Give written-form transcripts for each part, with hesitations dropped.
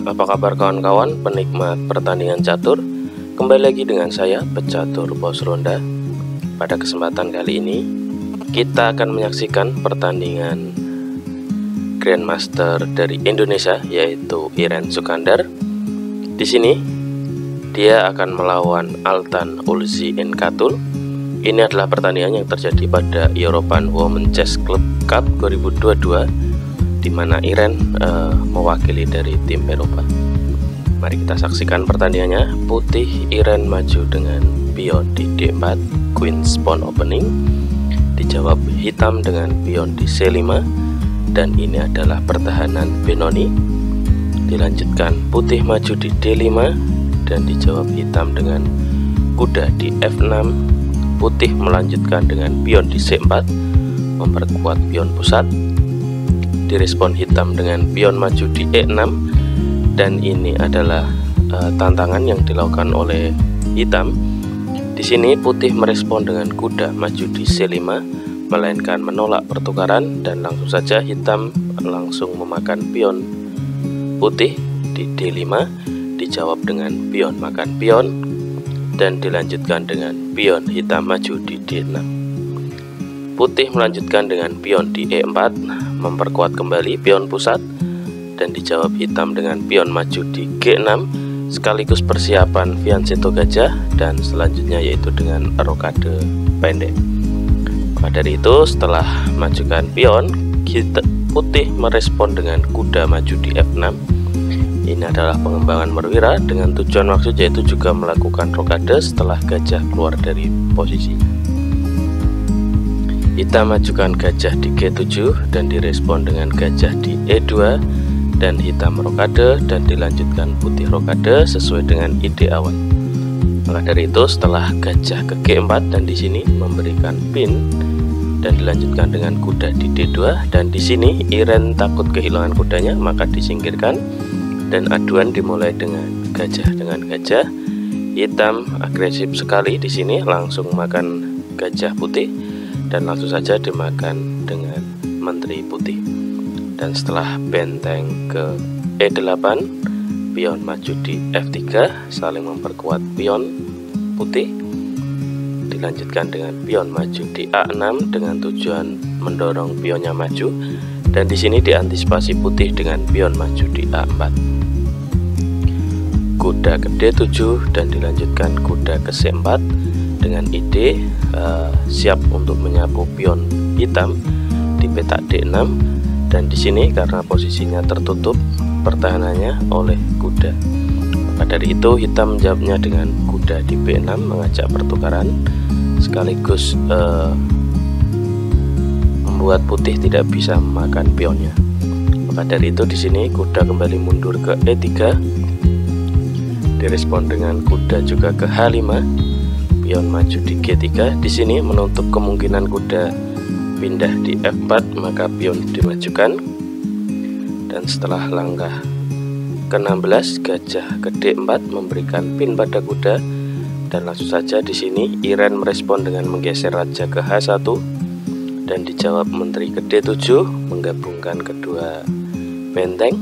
Apa kabar kawan-kawan penikmat pertandingan catur? Kembali lagi dengan saya, Pecatur Pos Ronda. Pada kesempatan kali ini kita akan menyaksikan pertandingan Grandmaster dari Indonesia, yaitu Iren Sukandar. Di sini dia akan melawan Altan Ulzi Inkatul. Ini adalah pertandingan yang terjadi pada European Women Chess Club Cup 2022, di mana Iren mewakili dari tim Eropa. Mari kita saksikan pertandingannya. Putih Iren maju dengan pion di D4, Queen's Pawn Opening. Dijawab hitam dengan pion di C5, dan ini adalah pertahanan Benoni. Dilanjutkan putih maju di D5 dan dijawab hitam dengan kuda di F6. Putih melanjutkan dengan pion di C4, memperkuat pion pusat. Direspon hitam dengan pion maju di E6, dan ini adalah tantangan yang dilakukan oleh hitam. Di sini putih merespon dengan kuda maju di C5, melainkan menolak pertukaran, dan langsung saja hitam langsung memakan pion putih di D5. Dijawab dengan pion makan pion, dan dilanjutkan dengan pion hitam maju di D6. Putih melanjutkan dengan pion di E4, memperkuat kembali pion pusat, dan dijawab hitam dengan pion maju di G6 sekaligus persiapan fianchetto gajah, dan selanjutnya yaitu dengan rokade pendek. Maka dari itu, setelah majukan pion, putih merespon dengan kuda maju di F6. Ini adalah pengembangan merwira dengan tujuan maksud yaitu juga melakukan rokade setelah gajah keluar dari posisinya. Hitam majukan gajah di G7 dan direspon dengan gajah di E2, dan hitam rokade dan dilanjutkan putih rokade sesuai dengan ide awal. Maka dari itu, setelah gajah ke G4 dan di sini memberikan pin dan dilanjutkan dengan kuda di D2, dan di sini Iren takut kehilangan kudanya maka disingkirkan, dan aduan dimulai dengan gajah dengan gajah. Hitam agresif sekali di sini, langsung makan gajah putih, dan langsung saja dimakan dengan menteri putih. Dan setelah benteng ke E8, pion maju di F3, saling memperkuat pion putih. Dilanjutkan dengan pion maju di A6 dengan tujuan mendorong pionnya maju, dan di sini diantisipasi putih dengan pion maju di A4. Kuda ke D7 dan dilanjutkan kuda ke C4 dengan ide siap untuk menyapu pion hitam di petak D6, dan di sini karena posisinya tertutup pertahanannya oleh kuda, maka dari itu hitam menjawabnya dengan kuda di B6 mengajak pertukaran sekaligus membuat putih tidak bisa memakan pionnya. Maka dari itu di sini kuda kembali mundur ke E3, direspon dengan kuda juga ke H5, pion maju di G3. Di sini menutup kemungkinan kuda pindah di F4, maka pion dimajukan, dan setelah langkah ke-16 gajah ke D4 memberikan pin pada kuda, dan langsung saja di sini Iren merespon dengan menggeser raja ke H1 dan dijawab menteri ke D7 menggabungkan kedua benteng,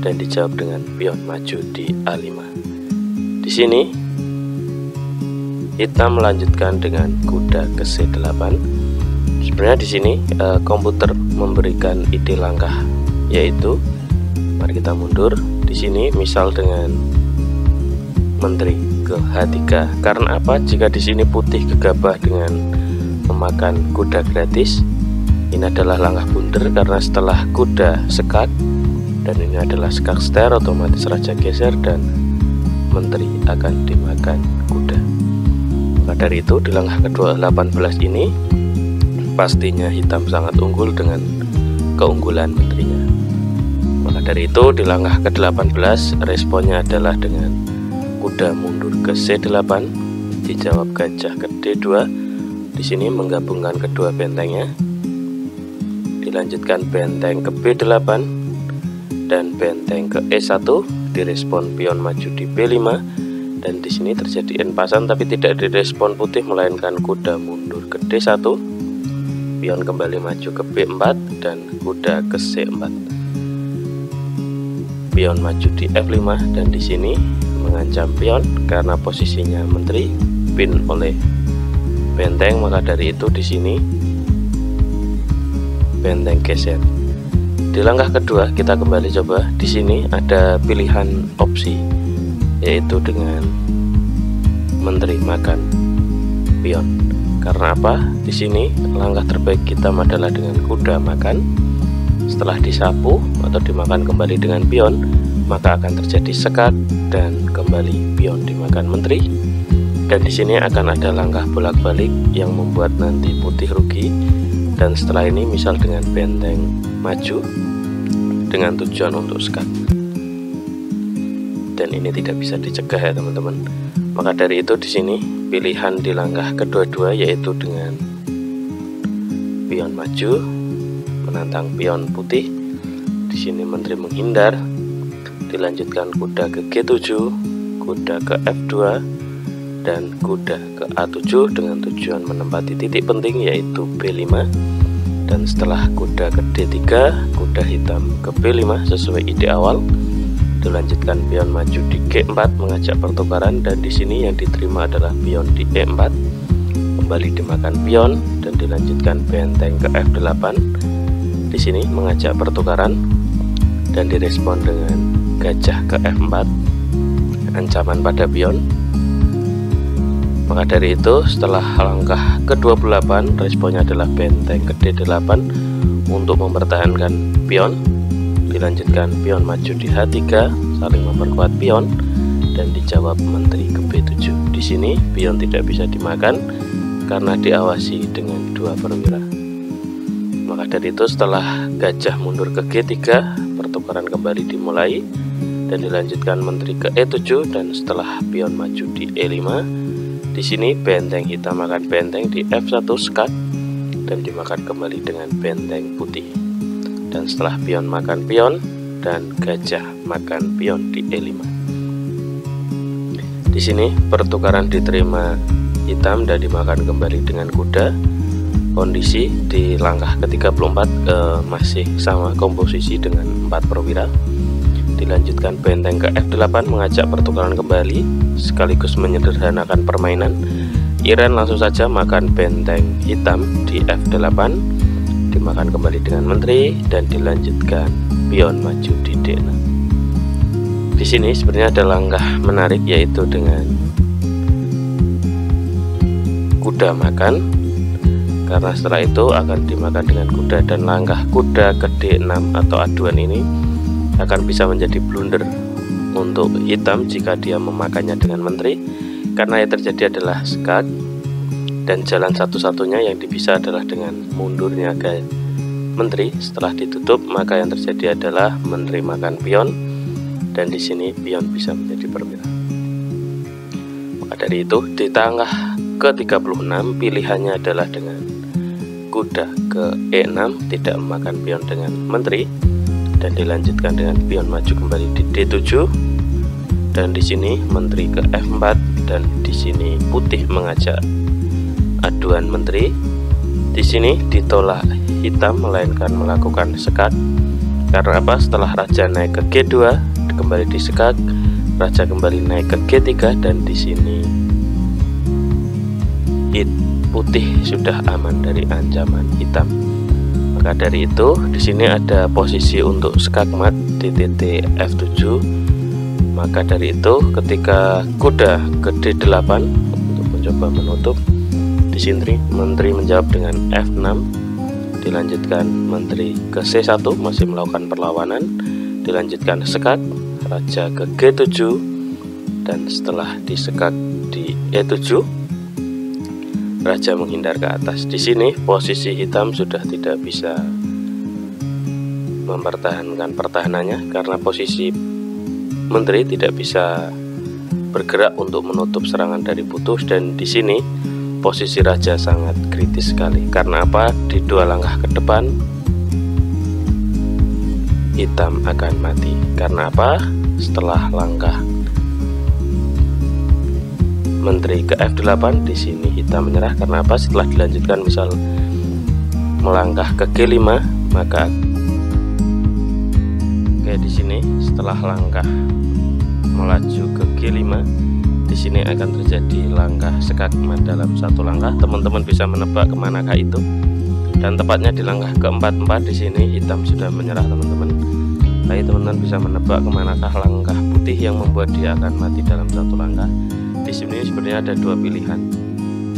dan dijawab dengan pion maju di A5. Di sini hitam melanjutkan dengan kuda ke C8. Sebenarnya di sini komputer memberikan ide langkah, yaitu mari kita mundur di sini misal dengan menteri ke H3. Karena apa? Jika di sini putih gegabah dengan memakan kuda gratis, ini adalah langkah blunder, karena setelah kuda sekak dan ini adalah skak ster, otomatis raja geser dan menteri akan dimakan kuda. Maka dari itu di langkah kedua 18 ini pastinya hitam sangat unggul dengan keunggulan menterinya. Maka dari itu di langkah ke-18 responnya adalah dengan kuda mundur ke C8, dijawab gajah ke D2. Di sini menggabungkan kedua bentengnya. Dilanjutkan benteng ke B8 dan benteng ke E1, direspon pion maju di B5, dan di sini terjadi enpasan tapi tidak direspon putih melainkan kuda mundur ke D1. Pion kembali maju ke B4 dan kuda ke C4. pion maju di F5 dan di sini mengancam pion karena posisinya menteri pin oleh benteng, maka dari itu di sini benteng geser. Di langkah kedua kita kembali coba. Di sini ada pilihan opsi yaitu dengan menteri makan pion. Karena apa? Di sini langkah terbaik kita adalah dengan kuda makan. Setelah disapu atau dimakan kembali dengan pion, maka akan terjadi sekat dan kembali pion dimakan menteri. Dan di sini akan ada langkah bolak-balik yang membuat nanti putih rugi. Dan setelah ini misal dengan benteng maju dengan tujuan untuk sekat. Dan ini tidak bisa dicegah ya teman-teman. Maka dari itu di sini pilihan di langkah kedua-dua yaitu dengan pion maju menantang pion putih. Di sini menteri menghindar, dilanjutkan kuda ke G7, kuda ke F2 dan kuda ke A7 dengan tujuan menempati titik penting yaitu B5. Dan setelah kuda ke D3, kuda hitam ke B5 sesuai ide awal. Dilanjutkan pion maju di G4 mengajak pertukaran, dan di sini yang diterima adalah pion di E4. Kembali dimakan pion dan dilanjutkan benteng ke F8. Di sini mengajak pertukaran dan direspon dengan gajah ke F4, ancaman pada pion. Maka dari itu setelah langkah ke-28 responnya adalah benteng ke D8 untuk mempertahankan pion. Dilanjutkan pion maju di H3 saling memperkuat pion dan dijawab menteri ke B7. Di sini pion tidak bisa dimakan karena diawasi dengan 2 perwira. Maka dari itu setelah gajah mundur ke G3, pertukaran kembali dimulai dan dilanjutkan menteri ke E7 dan setelah pion maju di E5. Di sini benteng hitam makan benteng di F1 sekat dan dimakan kembali dengan benteng putih. Dan setelah pion makan pion dan gajah makan pion di E5. Di sini pertukaran diterima hitam dan dimakan kembali dengan kuda. Kondisi di langkah ke-34 masih sama komposisi dengan 4 perwira. Dilanjutkan benteng ke F8 mengajak pertukaran kembali sekaligus menyederhanakan permainan. Iren langsung saja makan benteng hitam di F8, dimakan kembali dengan menteri dan dilanjutkan pion maju di D6. Di sini sebenarnya ada langkah menarik yaitu dengan kuda makan, karena setelah itu akan dimakan dengan kuda, dan langkah kuda ke D6 atau aduan ini akan bisa menjadi blunder untuk hitam jika dia memakannya dengan menteri, karena yang terjadi adalah sekat dan jalan satu-satunya yang bisa adalah dengan mundurnya ke menteri. Setelah ditutup maka yang terjadi adalah menteri makan pion dan di sini pion bisa menjadi perwira. Maka dari itu di tanggal ke-36 pilihannya adalah dengan kuda ke E6 tidak memakan pion dengan menteri dan dilanjutkan dengan pion maju kembali di D7 dan di sini menteri ke F4 dan di sini putih mengajak aduan menteri. Di sini ditolak hitam melainkan melakukan sekat. Karena apa? Setelah raja naik ke G2 kembali disekat, raja kembali naik ke G3 dan di sini putih sudah aman dari ancaman hitam. Maka dari itu di sini ada posisi untuk skakmat di titik F7. Maka dari itu ketika kuda ke D8 untuk mencoba menutup, di sini menteri menjawab dengan F6, dilanjutkan menteri ke C1 masih melakukan perlawanan, dilanjutkan sekat, raja ke G7 dan setelah disekat di E7 raja menghindar ke atas. Di sini posisi hitam sudah tidak bisa mempertahankan pertahanannya karena posisi menteri tidak bisa bergerak untuk menutup serangan dari putus, dan di sini posisi raja sangat kritis sekali. Karena apa? Di 2 langkah ke depan hitam akan mati. Karena apa? Setelah langkah menteri ke F8 di sini hitam menyerah. Karena apa? Setelah dilanjutkan misal melangkah ke G5 maka Oke, di sini setelah langkah melaju ke G5, di sini akan terjadi langkah skakmat dalam satu langkah. Teman-teman bisa menebak kemanakah itu. Dan tepatnya di langkah ke-44 di sini hitam sudah menyerah, teman-teman. Tapi teman-teman bisa menebak kemanakah langkah putih yang membuat dia akan mati dalam satu langkah. Di sini sebenarnya ada dua pilihan.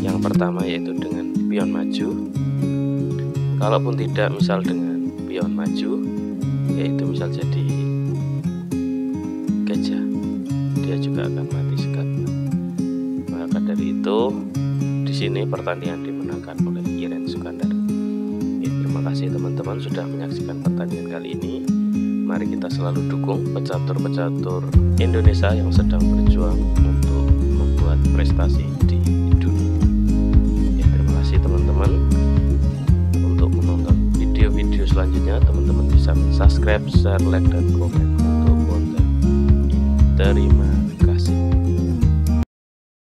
Yang pertama yaitu dengan pion maju. Kalaupun tidak, misal dengan pion maju, yaitu misal jadi gajah, dia juga akan mati skakmat. Maka dari itu, di sini pertandingan dimenangkan oleh Iren Sukandar. Ya, terima kasih teman-teman sudah menyaksikan pertandingan kali ini. Mari kita selalu dukung pecatur-pecatur Indonesia yang sedang berjuang untuk membuat prestasi di dunia. Ya, terima kasih teman-teman. Untuk menonton video-video selanjutnya, teman-teman bisa subscribe, share, like, dan komen untuk konten. Terima